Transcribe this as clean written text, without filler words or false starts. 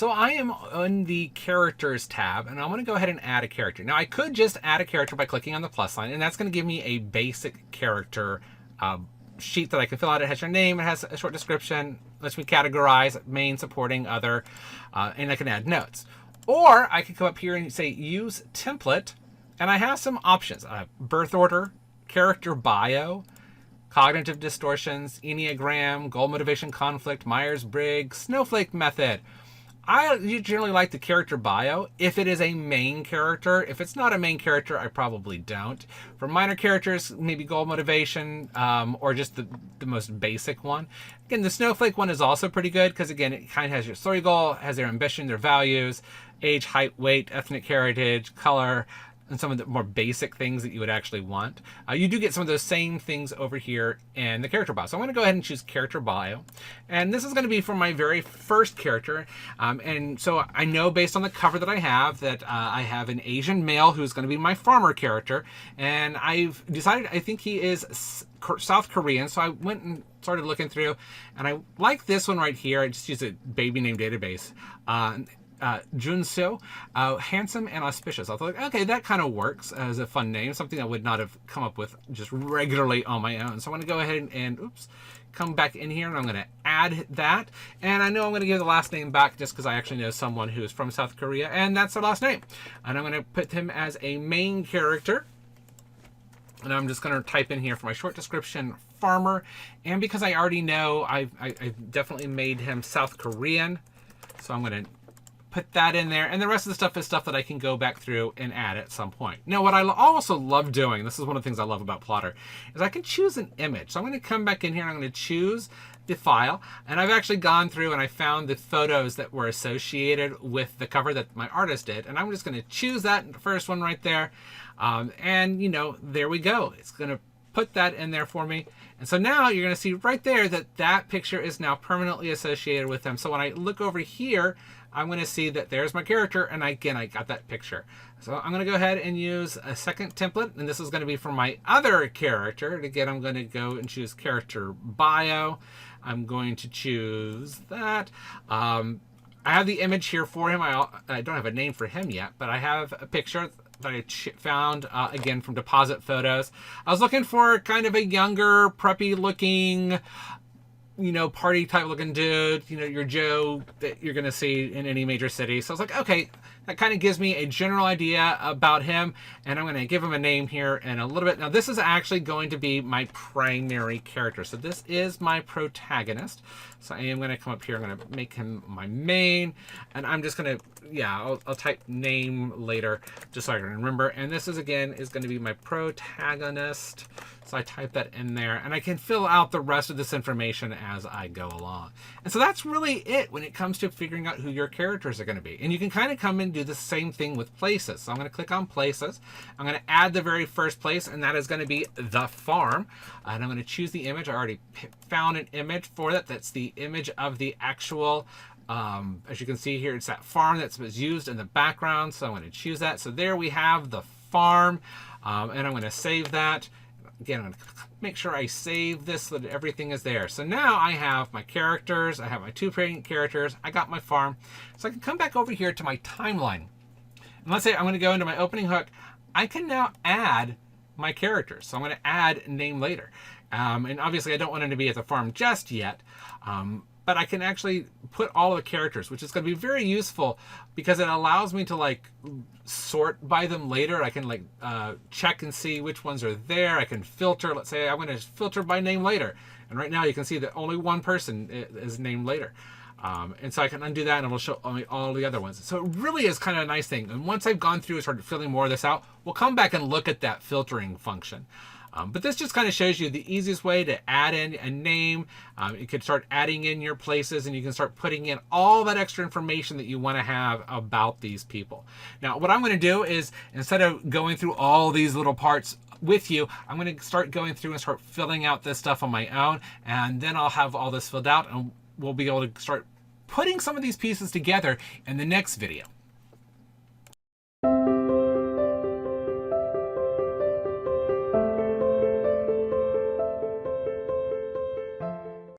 So I am on the characters tab, and I want to go ahead and add a character. Now I could just add a character by clicking on the plus sign, and that's going to give me a basic character sheet that I can fill out. It has your name, it has a short description, lets me categorize main, supporting, other, and I can add notes. Or I could come up here and say use template, and I have some options. Birth order, character bio, cognitive distortions, Enneagram, goal motivation conflict, Myers-Briggs, snowflake method. I generally like the character bio if it is a main character. If it's not a main character, I probably don't. For minor characters, maybe goal motivation, or just the most basic one. Again, the snowflake one is also pretty good because, again, it kind of has your story goal, has their ambition, their values, age, height, weight, ethnic heritage, color, and some of the more basic things that you would actually want. You do get some of those same things over here in the character bio. So I'm going to go ahead and choose character bio. And this is going to be for my very first character. And so I know based on the cover that I have that I have an Asian male who's going to be my farmer character. And I've decided I think he is South Korean. So I went and started looking through. And I like this one right here. I just use a baby name database. Junseo, handsome and auspicious. I thought, okay, that kind of works as a fun name, something I would not have come up with just regularly on my own. So I'm going to go ahead and oops, come back in here, and I'm going to add that. And I know I'm going to give the last name back just because I actually know someone who is from South Korea, and that's their last name. And I'm going to put him as a main character. And I'm just going to type in here for my short description, farmer. And because I already know, I've definitely made him South Korean. So I'm going to put that in there, and the rest of the stuff is stuff that I can go back through and add at some point. Now, what I also love doing, this is one of the things I love about Plottr, is I can choose an image. So I'm going to come back in here, and I'm going to choose the file, and I've actually gone through and I found the photos that were associated with the cover that my artist did, and I'm just going to choose that first one right there, and you know, there we go. It's going to put that in there for me. And so now you're going to see right there that that picture is now permanently associated with them. So when I look over here, I'm going to see that there's my character, and again, I got that picture. So I'm going to go ahead and use a second template, and this is going to be for my other character. And again, I'm going to go and choose character bio. I'm going to choose that. I have the image here for him. I don't have a name for him yet, but I have a picture that I found, again, from Deposit Photos. I was looking for kind of a younger, preppy looking, you know, party type looking dude, you know, your Joe that you're going to see in any major city. So I was like, okay, that kind of gives me a general idea about him, and I'm going to give him a name here in a little bit. Now, this is actually going to be my primary character. So this is my protagonist. So I am going to come up here. I'm going to make him my main, and I'm just going to, yeah, I'll type name later just so I can remember. And this is, again, is going to be my protagonist. So I type that in there, and I can fill out the rest of this information as I go along. And so that's really it when it comes to figuring out who your characters are going to be. And you can kind of come and do the same thing with places. So I'm going to click on places. I'm going to add the very first place, and that is going to be the farm. And I'm going to choose the image. I already found an image for that. That's the image of the actual, as you can see here, it's that farm that's used in the background. So I'm going to choose that. So there we have the farm, and I'm going to save that. Again, I'm going to make sure I save this so that everything is there. So now I have my characters. I have my two parent characters. I got my farm. So I can come back over here to my timeline. And let's say I'm going to go into my opening hook. I can now add my characters. So I'm going to add name later. And obviously I don't want him to be at the farm just yet. But I can actually put all the characters, which is going to be very useful because it allows me to like sort by them later. I can like check and see which ones are there. I can filter. Let's say I'm going to filter by name later. And right now you can see that only one person is named later. And so I can undo that, and it'll show only all the other ones. So it really is kind of a nice thing. And once I've gone through and started filling more of this out, we'll come back and look at that filtering function. But this just kind of shows you the easiest way to add in a name. You can start adding in your places, and you can start putting in all that extra information that you want to have about these people. Now, what I'm going to do is, instead of going through all these little parts with you, I'm going to start going through and start filling out this stuff on my own, and then I'll have all this filled out, and we'll be able to start putting some of these pieces together in the next video.